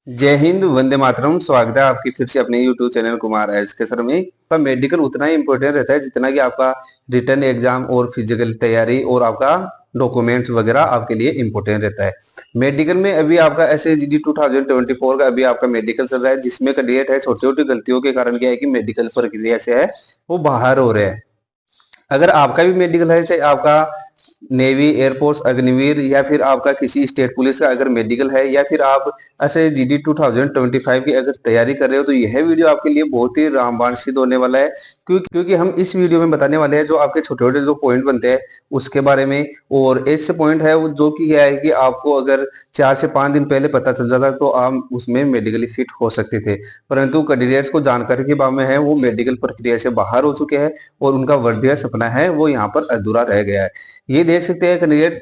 जय हिंद, वंदे मातरम। स्वागत है आपकी फिर से अपने YouTube चैनल कुमार एस के सर में। आपका मेडिकल उतना ही इम्पोर्टेंट रहता है जितना कि आपका रिटर्न एग्जाम और फिजिकल तैयारी और आपका डॉक्यूमेंट्स वगैरह आपके लिए इम्पोर्टेंट रहता है। मेडिकल में अभी आपका SHG 2024 का अभी आपका मेडिकल चल रहा है, जिसमें का डेट है। छोटी छोटी गलतियों के कारण क्या है कि मेडिकल प्रक्रिया से है वो बाहर हो रहे हैं। अगर आपका भी मेडिकल है, चाहे आपका नेवी, एयरफोर्स, अग्निवीर या फिर आपका किसी स्टेट पुलिस का अगर मेडिकल है, या फिर आप ऐसे GD 2025 की अगर तैयारी कर रहे हो, तो यह वीडियो आपके लिए बहुत ही रामबाण सिद्ध होने वाला है। क्योंकि हम इस वीडियो में बताने वाले हैं जो आपके छोटे छोटे जो पॉइंट बनते हैं उसके बारे में। और ऐसे पॉइंट है वो जो कि क्या है कि आपको अगर 4 से 5 दिन पहले पता चल जाता तो आप उसमें मेडिकली फिट हो सकते थे, परंतु कैंडिडेट्स को जानकारी के अभाव में है वो मेडिकल प्रक्रिया से बाहर हो चुके हैं और उनका वर्दीय सपना है वो यहाँ पर अधूरा रह गया है। ये देख सकते हैं कैंडिडेट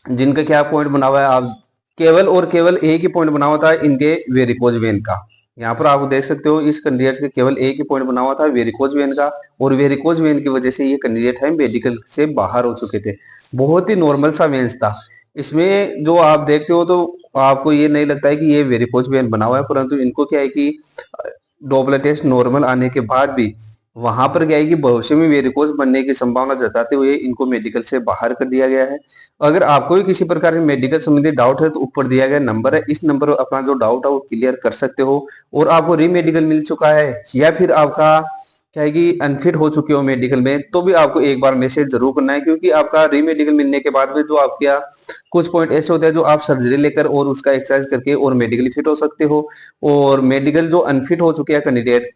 जिनका क्या पॉइंट बना हुआ है। आप केवल और केवल एक ही पॉइंट बना हुआ था इनके वेरिकोज वेन का। यहाँ पर आप देख सकते हो इस कैंडिडेट के केवल एक ही पॉइंट बना हुआ था वेरिकोज वेन का, और वेरिकोज वेन की वजह से ये कैंडिडेट है मेडिकल से बाहर हो चुके थे। बहुत ही नॉर्मल सा वेन्स था। इसमें जो आप देखते हो तो आपको ये नहीं लगता है कि ये वेरिकोज वेन बना हुआ है, परंतु इनको क्या है कि डोपलर टेस्ट नॉर्मल आने के बाद भी वहां पर क्या है कि भविष्य में वेरिकोज बनने की संभावना जताते हुए इनको मेडिकल से बाहर कर दिया गया है। अगर आपको भी किसी प्रकार के मेडिकल संबंधी डाउट है तो ऊपर दिया गया नंबर है, इस नंबर पर अपना जो डाउट है वो क्लियर कर सकते हो। और आपको रीमेडिकल मिल चुका है या फिर आपका क्या है कि अनफिट हो चुके हो मेडिकल में, तो भी आपको एक बार मैसेज जरूर करना है, क्योंकि आपका रीमेडिकल मिलने के बाद में जो आपके कुछ पॉइंट ऐसे होते हैं जो आप सर्जरी लेकर और उसका एक्सरसाइज करके और मेडिकली फिट हो सकते हो। और मेडिकल जो अनफिट हो चुके हैं कैंडिडेट,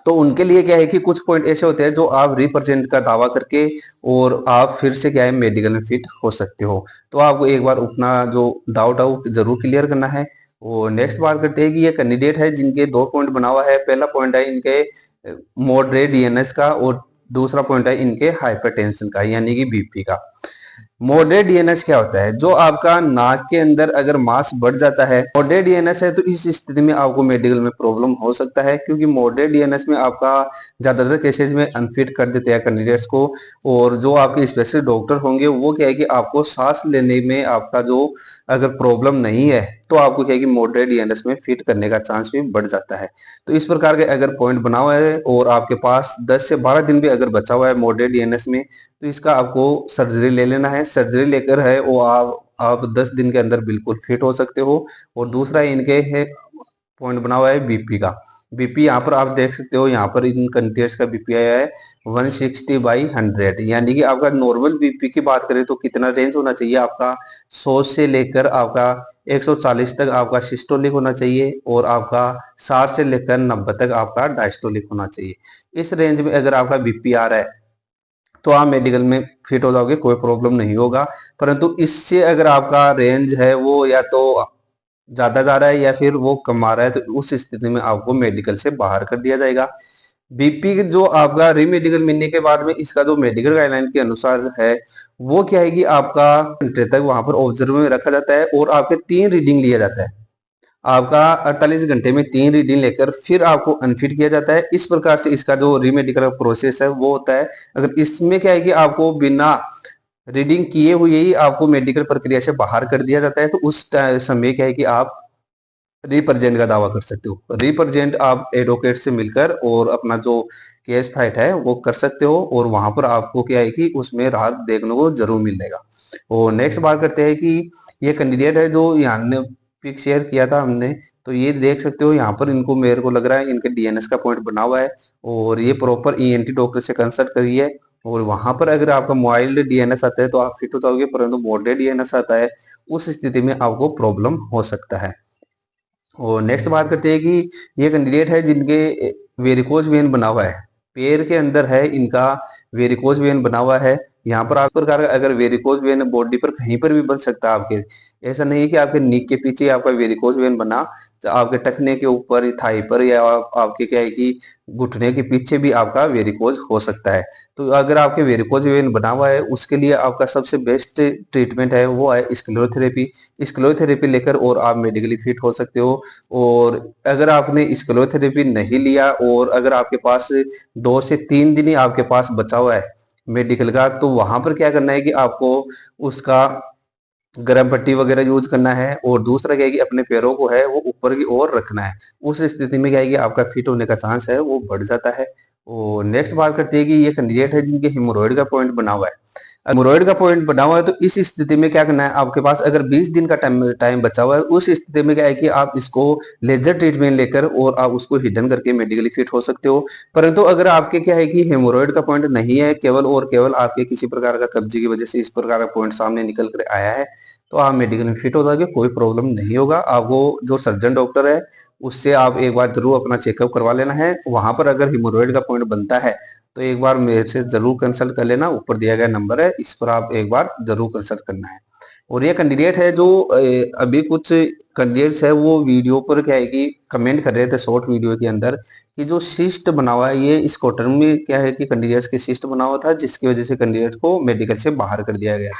तो उनके लिए क्या है कि कुछ पॉइंट ऐसे होते हैं जो आप रिप्रेजेंट का दावा करके और आप फिर से क्या है मेडिकल में फिट हो सकते हो। तो आपको एक बार अपना जो डाउट है वो जरूर क्लियर करना है। और नेक्स्ट बात करते हैं कि ये कैंडिडेट है जिनके 2 पॉइंट बना हुआ है। पहला पॉइंट है इनके मॉडरेट DNS का, और दूसरा पॉइंट है इनके हाइपरटेंशन का यानी कि BP का। मॉडरेट DNS क्या होता है? जो आपका नाक के अंदर अगर मांस बढ़ जाता है, मॉडरेट DNS है, तो इस स्थिति में आपको मेडिकल में प्रॉब्लम हो सकता है, क्योंकि मॉडरेट DNS में आपका ज्यादातर केसेस में अनफिट कर देते हैं कैंडिडेट्स को। और जो आपके स्पेशलिस्ट डॉक्टर होंगे वो क्या है कि आपको सांस लेने में आपका जो अगर प्रॉब्लम नहीं है तो आपको क्या है कि मॉडरेट DNS में फिट करने का चांस भी बढ़ जाता है। तो इस प्रकार के अगर पॉइंट बना हुआ है और आपके पास 10 से 12 दिन भी अगर बचा हुआ है मॉडरेट DNS में, तो इसका आपको सर्जरी ले लेना है। सर्जरी लेकर है वो आप 10 दिन के अंदर बिल्कुल फिट हो सकते हो। और दूसरा इनके है पॉइंट बना हुआ है BP का। BP यहाँ पर आप देख सकते हो, यहाँ पर इन कंट्रीज का BP आया है 160/100, यानी कि आपका नॉर्मल BP की बात करें तो कितना रेंज होना चाहिए आपका? 100 से लेकर आपका 140 तक आपका सिस्टोलिक होना चाहिए, और आपका 60 से लेकर 90 तक आपका डायस्टोलिक होना चाहिए। इस रेंज में अगर आपका BP आ रहा है तो आप मेडिकल में फिट हो जाओगे, कोई प्रॉब्लम नहीं होगा। परंतु इससे अगर आपका रेंज है वो या तो ज्यादा जा रहा है या फिर वो कम आ रहा है, तो उस स्थिति में आपको मेडिकल से बाहर कर दिया जाएगा। BP जो आपका रीमेडिकल मिलने के बाद में इसका जो मेडिकल गाइडलाइन के अनुसार है वो क्या है कि आपका घंटे तक वहां पर ऑब्जर्व में रखा जाता है और आपके 3 रीडिंग लिया जाता है। आपका 48 घंटे में 3 रीडिंग लेकर फिर आपको अनफिट किया जाता है। इस प्रकार से इसका जो रीमेडिकल प्रोसेस है वो होता है। अगर इसमें क्या है कि आपको बिना रीडिंग किए हुए ही आपको मेडिकल प्रक्रिया से बाहर कर दिया जाता है, तो उस समय क्या है कि आप रिप्रेजेंट का दावा कर सकते हो। रिप्रेजेंट आप एडवोकेट से मिलकर और अपना जो केस फाइट है वो कर सकते हो, और वहां पर आपको क्या है कि उसमें राहत देखने को जरूर मिलेगा। और नेक्स्ट बात करते हैं कि ये कैंडिडेट है जो यहाँ ने पिक शेयर किया था हमने, तो ये देख सकते हो यहाँ पर इनको मेरे को लग रहा है इनके DNS का पॉइंट बना हुआ है, और ये प्रॉपर ENT डॉक्टर से कंसल्ट करिए। और वहां पर अगर आपका माइल्ड DNS आता है तो आप फिट हो जाओगे, परंतु मॉडरेट DNS आता है उस स्थिति में आपको प्रॉब्लम हो सकता है। और नेक्स्ट बात करते हैं कि ये कैंडिडेट है जिनके वेरिकोज वेन बना हुआ है, पैर के अंदर है इनका वेरिकोज वेन बना हुआ है। यहाँ पर आप प्रकार का अगर वेरिकोज वेन बॉडी पर कहीं पर भी बन सकता है आपके, ऐसा नहीं है कि आपके नीक के पीछे आपका वेरिकोज वेन बना, तो आपके टखने के ऊपर, थाई पर, या आपके क्या है कि घुटने के पीछे भी आपका वेरिकोज हो सकता है। तो अगर आपके वेरिकोज वेन बना हुआ है उसके लिए आपका सबसे बेस्ट ट्रीटमेंट है वो है स्क्लेरोथेरेपी। स्क्लेरोथेरेपी लेकर और आप मेडिकली फिट हो सकते हो। और अगर आपने स्क्लेरोथेरेपी नहीं लिया और अगर आपके पास 2 से 3 दिन ही आपके पास बचा हुआ है मेडिकल का, तो वहां पर क्या करना है कि आपको उसका गर्म पट्टी वगैरह यूज करना है, और दूसरा क्या है कि अपने पैरों को है वो ऊपर की ओर रखना है। उस स्थिति में क्या है कि आपका फिट होने का चांस है वो बढ़ जाता है। और नेक्स्ट बात करते हैं कि ये कैंडिडेट है जिनके हिमोरॉइड का पॉइंट बना हुआ है। हिमोरॉइड का पॉइंट बना हुआ है तो इस स्थिति में क्या करना है, आपके पास अगर 20 दिन का टाइम टाइम बचा हुआ है, उस स्थिति में क्या है कि आप इसको लेजर ट्रीटमेंट लेकर और आप उसको हिडन करके मेडिकली फिट हो सकते हो। परंतु अगर आपके क्या है कि हेमोरॉइड का पॉइंट नहीं है, केवल और केवल आपके किसी प्रकार का कब्जे की वजह से इस प्रकार का पॉइंट सामने निकल कर आया है, तो आप मेडिकल में फिट हो जाओगे, कोई प्रॉब्लम नहीं होगा। आपको जो सर्जन डॉक्टर है उससे आप एक बार जरूर अपना चेकअप करवा लेना है। वहां पर अगर हिमोरॉइड का पॉइंट बनता है तो एक बार मेरे से जरूर कंसल्ट कर लेना, ऊपर दिया गया नंबर है, इस पर आप एक बार जरूर कंसल्ट करना है। और ये कैंडिडेट है जो अभी कुछ कैंडिडेट्स है वो वीडियो पर क्या है कि कमेंट कर रहे थे शॉर्ट वीडियो के अंदर कि जो सिस्ट बना हुआ है, ये इस क्वार्टर में क्या है कि कैंडिडेट्स के सिस्ट बना हुआ था, जिसकी वजह से कैंडिडेट्स को मेडिकल से बाहर कर दिया गया।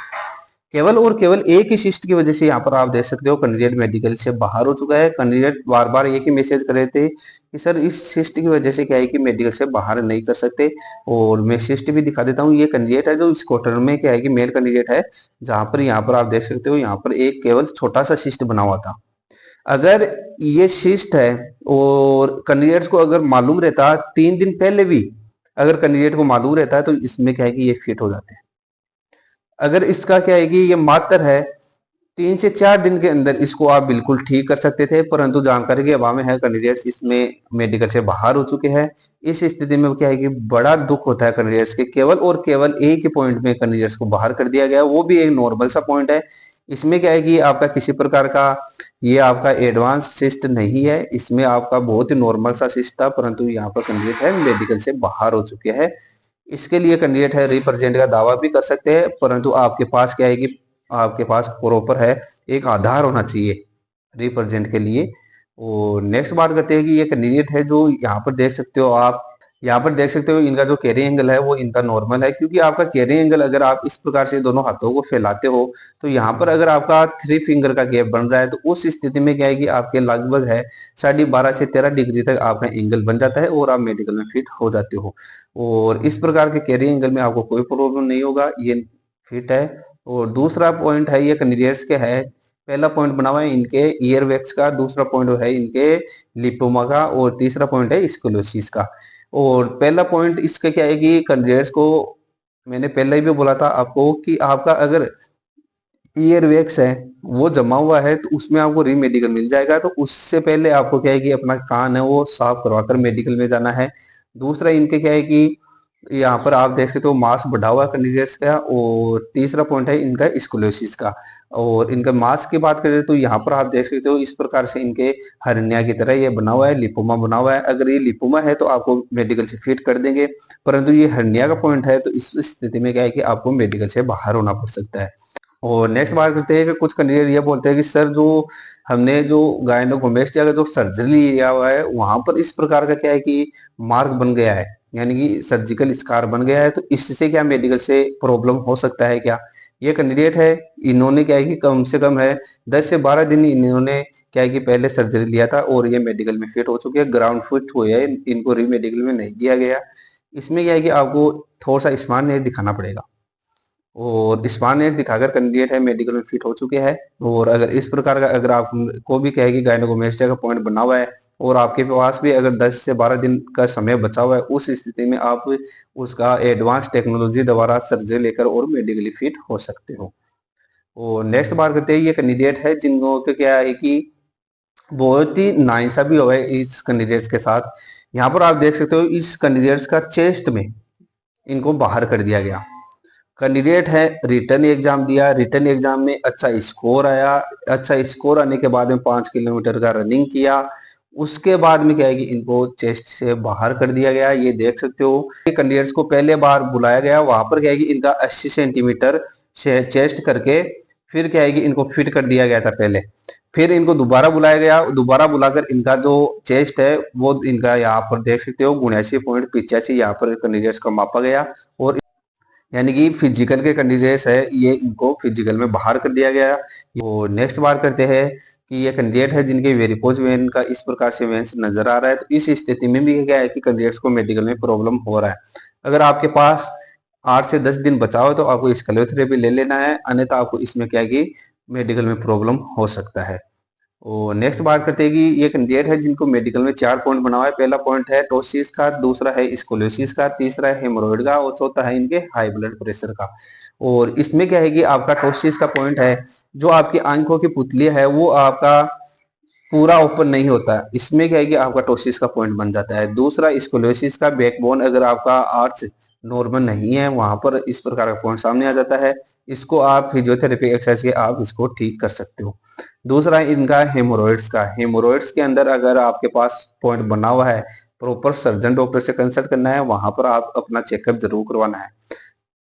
केवल और केवल एक ही शिफ्ट की वजह से यहाँ पर आप देख सकते हो कैंडिडेट मेडिकल से बाहर हो चुका है। कैंडिडेट बार बार एक ही मैसेज कर रहे थे कि सर इस शिफ्ट की वजह से क्या है कि मेडिकल से बाहर नहीं कर सकते। और मैं शिफ्ट भी दिखा देता हूँ। ये कैंडिडेट है जो इस क्वार्टर में क्या है कि मेल कैंडिडेट है, जहां पर यहाँ पर आप देख सकते हो यहाँ पर एक केवल छोटा सा शिफ्ट बना हुआ था। अगर ये शिफ्ट है और कैंडिडेट्स को अगर मालूम रहता 3 दिन पहले भी, अगर कैंडिडेट को मालूम रहता है तो इसमें क्या है कि ये फिट हो जाते हैं। अगर इसका क्या है कि ये मात्र है 3 से 4 दिन के अंदर इसको आप बिल्कुल ठीक कर सकते थे, परंतु जानकारी के अभाव में है कैंडिडेट्स इसमें मेडिकल से बाहर हो चुके हैं। इस स्थिति में क्या है कि बड़ा दुख होता है कैंडिडेट्स के, केवल और केवल एक ही पॉइंट में कैंडिडेट्स को बाहर कर दिया गया, वो भी एक नॉर्मल सा पॉइंट है। इसमें क्या है कि आपका किसी प्रकार का ये आपका एडवांस सिस्ट नहीं है, इसमें आपका बहुत ही नॉर्मल सा सिस्ट था, परंतु यहाँ पर कैंडिडेट है मेडिकल से बाहर हो चुके हैं। इसके लिए कैंडिडेट है रिप्रेजेंट का दावा भी कर सकते हैं, परंतु आपके पास क्या है कि आपके पास प्रॉपर है एक आधार होना चाहिए रिप्रेजेंट के लिए। और नेक्स्ट बात करते हैं कि ये कैंडिडेट है जो यहाँ पर देख सकते हो आप, यहाँ पर देख सकते हो इनका जो कैरिंग एंगल है वो इनका नॉर्मल है, क्योंकि आपका कैरिंग एंगल अगर आप इस प्रकार से दोनों हाथों को फैलाते हो तो यहाँ पर अगर आपका 3 फिंगर का गैप बन रहा है तो उस स्थिति में क्या है कि आपके लगभग है 12.5 से 13 डिग्री तक आपका एंगल बन जाता है और आप मेडिकल में फिट हो जाते हो। और इस प्रकार के कैरिंग एंगल में आपको कोई प्रॉब्लम नहीं होगा, ये फिट है। और दूसरा पॉइंट है ये कैंडिडेट्स के है, पहला पॉइंट बना हुआ है इनके ईयर वैक्स का, दूसरा पॉइंट है इनके लिपोमा का, और तीसरा पॉइंट है स्क्लेरोसिस का। और पहला पॉइंट इसका क्या है कि कैंडिडेट्स को मैंने पहले ही भी बोला था आपको कि आपका अगर ईयर वैक्स है वो जमा हुआ है तो उसमें आपको रीमेडिकल मिल जाएगा, तो उससे पहले आपको क्या है कि अपना कान है वो साफ करवाकर मेडिकल में जाना है। दूसरा इनके क्या है कि यहाँ पर आप देख सकते हो मास बढ़ा हुआ कैंडिडेट्स का, और तीसरा पॉइंट है इनका स्क्लेरोसिस का। और इनका मास की बात करें तो यहाँ पर आप देख सकते हो इस प्रकार से इनके हर्निया की तरह ये बना हुआ है, लिपोमा बना हुआ है। अगर ये लिपोमा है तो आपको मेडिकल से फिट कर देंगे, परंतु ये हर्निया का पॉइंट है तो इस स्थिति में क्या है कि आपको मेडिकल से बाहर होना पड़ सकता है। और नेक्स्ट बात करते हैं कि कुछ कैंडिडेट ये बोलते हैं कि सर जो हमने जो गायनोकोमेस्टिया का जो सर्जरी लिया हुआ है वहां पर इस प्रकार का क्या है कि मार्क बन गया है, यानी कि सर्जिकल स्कार बन गया है, तो इससे क्या मेडिकल से प्रॉब्लम हो सकता है क्या। ये कैंडिडेट है, इन्होंने क्या है कि कम से कम है 10 से 12 दिन इन्होंने क्या है कि पहले सर्जरी लिया था और ये मेडिकल में फिट हो चुके हैं, ग्राउंड फिट हुए हैं, इनको री मेडिकल में नहीं दिया गया। इसमें क्या है कि आपको थोड़ा सा स्मार्ट दिखाना पड़ेगा, और स्मार्टनेस दिखाकर कैंडिडेट है मेडिकल में फिट हो चुके हैं। और अगर इस प्रकार का अगर आपको भी कहे कि गायनोकोमेस्टिया का पॉइंट बना हुआ है और आपके पास भी अगर 10 से 12 दिन का समय बचा हुआ है, उस स्थिति में आप उसका एडवांस टेक्नोलॉजी द्वारा सर्जरी लेकर और मेडिकली फिट हो सकते हो। और नेक्स्ट बात करते हैं ये कैंडिडेट है जिनको तो क्या है कि बहुत ही नाइंसाफी हुआ है इस कैंडिडेट्स के साथ। यहाँ पर आप देख सकते हो इस कैंडिडेट्स का चेस्ट में इनको बाहर कर दिया गया। कैंडिडेट है रिटर्न एग्जाम दिया, रिटर्न एग्जाम में अच्छा स्कोर आया, अच्छा स्कोर आने के बाद में 5 किलोमीटर का रनिंग किया, उसके बाद में क्या है कि इनको चेस्ट से बाहर कर दिया गया। ये देख सकते हो कैंडिडेट्स को पहले बार बुलाया गया, वहां पर क्या है कि इनका 80 सेंटीमीटर चेस्ट करके फिर क्या है कि इनको फिट कर दिया गया था पहले। फिर इनको दोबारा बुलाया गया, दोबारा बुलाकर इनका जो चेस्ट है वो इनका यहाँ पर देख सकते हो 79.85 यहाँ पर कैंडिडेट्स का मापा गया। और यानी कि फिजिकल के कैंडिडेट्स है ये इनको फिजिकल में बाहर कर दिया गया। तो नेक्स्ट बात करते हैं कि ये कैंडिडेट है जिनके वेरिकोज वेन का इस प्रकार से वेन्स नजर आ रहा है, तो इस स्थिति में भी क्या है कि कैंडिडेट्स को मेडिकल में प्रॉब्लम हो रहा है। अगर आपके पास 8 से 10 दिन बचा हो तो आपको स्क्लेरोथेरेपी ले लेना है, अन्यथा आपको इसमें क्या है कि मेडिकल में प्रॉब्लम हो सकता है। और नेक्स्ट बात करते हैं कि ये कैंडिडेट है जिनको मेडिकल में 4 पॉइंट बना हुआ है। पहला पॉइंट है टोसिस का, दूसरा है स्कोलियोसिस का, तीसरा है हेमोरॉइड का और चौथा है इनके हाई ब्लड प्रेशर का। और इसमें क्या है कि आपका टोसिस का पॉइंट है, जो आपकी आंखों की पुतली है वो आपका पूरा ओपन नहीं होता, इसमें क्या है कि आपका टोसिस का पॉइंट बन जाता है। दूसरा स्कोलियोसिस का बैकबोन अगर आपका आर्च नॉर्मल नहीं है, वहां पर इस प्रकार का पॉइंट सामने आ जाता है। इसको आप फिजियोथेरेपी एक्सरसाइज के आप इसको ठीक कर सकते हो। दूसरा है इनका हेमोरॉइड्स का। हेमोरॉइड्स के अंदर अगर आपके पास पॉइंट बना हुआ है, प्रॉपर सर्जन डॉक्टर से कंसल्ट करना है, वहां पर आप अपना चेकअप जरूर करवाना है।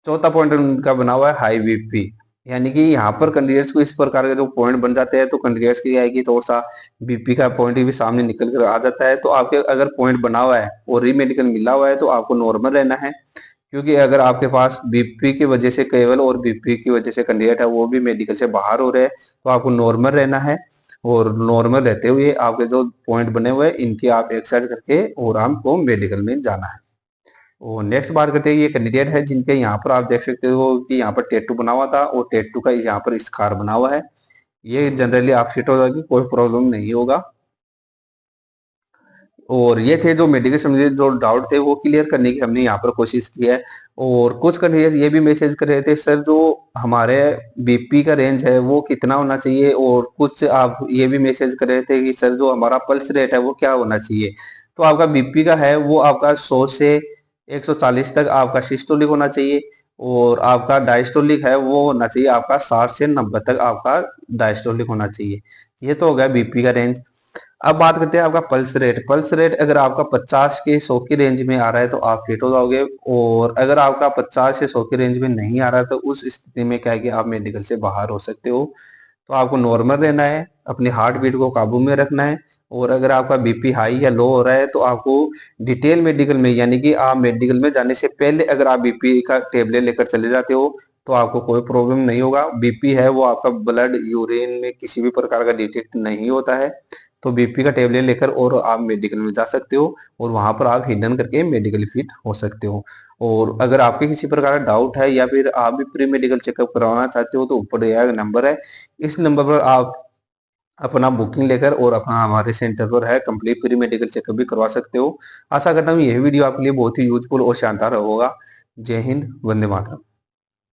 चौथा पॉइंट उनका बना हुआ है हाई बीपी, यानी कि यहाँ पर कैंडिडेट्स को इस प्रकार के जो पॉइंट बन जाते हैं तो कैंडिडेट्स की आएगी थोड़ा सा बीपी का पॉइंट भी सामने निकल कर आ जाता है। तो आपके अगर पॉइंट बना हुआ है और रीमेडिकल मिला हुआ है तो आपको नॉर्मल रहना है, क्योंकि अगर आपके पास बीपी की वजह से केवल और बीपी की वजह से कैंडिडेट है वो भी मेडिकल से बाहर हो रहे हैं, तो आपको नॉर्मल रहना है। और नॉर्मल रहते हुए आपके जो पॉइंट बने हुए हैं इनकी आप एक्सरसाइज करके और आपको मेडिकल में जाना है। और नेक्स्ट बात करते हैं, ये कैंडिडेट है जिनके यहाँ पर आप देख सकते हो कि यहाँ पर टैटू बना हुआ था और टैटू का यहाँ पर स्कार बना हुआ है। ये जनरली आप फिट हो जाएगी, कोई प्रॉब्लम नहीं होगा। और ये थे जो मेडिकल संबंधित जो डाउट थे वो क्लियर करने की हमने यहाँ पर कोशिश की है। और कुछ कैंडिडेट ये भी मैसेज कर रहे थे सर जो हमारे बीपी का रेंज है वो कितना होना चाहिए, और कुछ आप ये भी मैसेज कर रहे थे कि सर जो हमारा पल्स रेट है वो क्या होना चाहिए। तो आपका बीपी का है वो आपका 100 से 140 तक आपका सिस्टोलिक होना चाहिए, और आपका डायस्टोलिक है वो होना चाहिए आपका 60 से 90 तक आपका डायस्टोलिक होना चाहिए। ये तो हो गया बीपी का रेंज। अब बात करते हैं आपका पल्स रेट। पल्स रेट अगर आपका 50 के 100 की रेंज में आ रहा है तो आप फिट हो जाओगे, और अगर आपका 50 से 100 की रेंज में नहीं आ रहा है तो उस स्थिति में क्या है कि आप मेडिकल से बाहर हो सकते हो। तो आपको नॉर्मल रहना है, अपनी हार्ट बीट को काबू में रखना है। और अगर आपका बीपी हाई या लो हो रहा है तो आपको डिटेल मेडिकल में, यानी कि आप मेडिकल में जाने से पहले अगर आप बीपी का टेबलेट लेकर चले जाते हो तो आपको कोई प्रॉब्लम नहीं होगा। बीपी है वो आपका ब्लड यूरिन में किसी भी प्रकार का डिटेक्ट नहीं होता है। तो बीपी का टेबलेट लेकर और आप मेडिकल में जा सकते हो और वहां पर आप हिडन करके मेडिकली फिट हो सकते हो। और अगर आपके किसी प्रकार का डाउट है या फिर आप भी प्री मेडिकल चेकअप करवाना चाहते हो तो ऊपर दिया गया नंबर है, इस नंबर पर आप अपना बुकिंग लेकर और अपना हमारे सेंटर पर है कंप्लीट प्री मेडिकल चेकअप भी करवा सकते हो। आशा करता हूँ यह वीडियो आपके लिए बहुत ही यूजफुल और शानदार होगा। जय हिंद, वंदे मातरम।